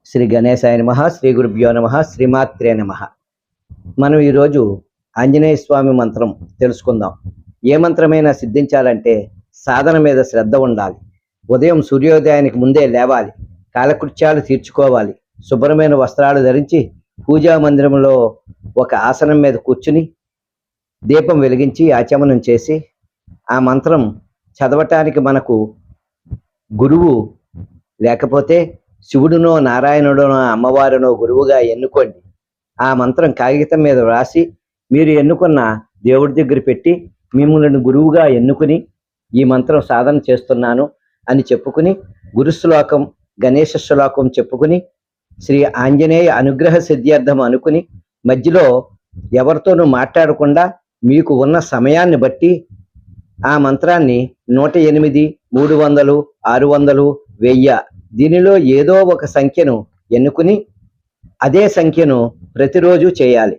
శ్రీ గణేశాయ నమః, శ్రీ గురుభ్యో నమః, శ్రీమాత్రే నమః. మనం ఈరోజు ఆంజనేయ స్వామి మంత్రం తెలుసుకుందాం. ఏ మంత్రమైనా సిద్ధించాలంటే సాధన మీద శ్రద్ధ ఉండాలి. ఉదయం సూర్యోదయానికి ముందే లేవాలి, కాలకృత్యాలు తీర్చుకోవాలి, శుభ్రమైన వస్త్రాలు ధరించి పూజా మందిరంలో ఒక ఆసనం మీద కూర్చుని దీపం వెలిగించి ఆచమనం చేసి ఆ మంత్రం చదవటానికి మనకు గురువు లేకపోతే శివుడునో నారాయణుడునో అమ్మవారునో గురువుగా ఎన్నుకోండి. ఆ మంత్రం కాగితం మీద వ్రాసి మీరు ఎన్నుకున్న దేవుడి దగ్గర పెట్టి మిమ్మల్ని గురువుగా ఎన్నుకుని ఈ మంత్రం సాధన చేస్తున్నాను అని చెప్పుకుని గురు శ్లోకం గణేశ శ్లోకం చెప్పుకుని శ్రీ ఆంజనేయ అనుగ్రహ సిద్ధ్యర్థం అనుకుని మధ్యలో ఎవరితోనూ మాట్లాడకుండా మీకు ఉన్న సమయాన్ని బట్టి ఆ మంత్రాన్ని 108, 300, 600, 1000 దీనిలో ఏదో ఒక సంఖ్యను ఎన్నుకుని అదే సంఖ్యను ప్రతిరోజు చేయాలి.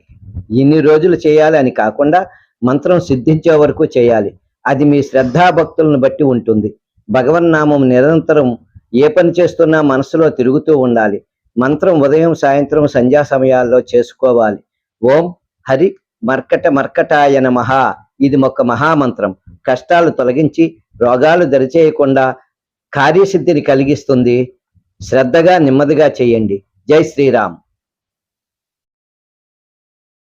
ఇన్ని రోజులు చేయాలి అని కాకుండా మంత్రం సిద్ధించే వరకు చేయాలి. అది మీ శ్రద్ధాభక్తులను బట్టి ఉంటుంది. భగవన్నామం నిరంతరం ఏ పని చేస్తున్నా మనసులో తిరుగుతూ ఉండాలి. మంత్రం ఉదయం సాయంత్రం సంధ్యా సమయాల్లో చేసుకోవాలి. ఓం హరి మర్కటాయ నమః. ఇది ఒక మహామంత్రం. కష్టాలు తొలగించి రోగాలు దరిచేయకుండా కార్యసిద్ధిని కలిగిస్తుంది. శ్రద్ధగా నెమ్మదిగా చేయండి. జై శ్రీరామ్.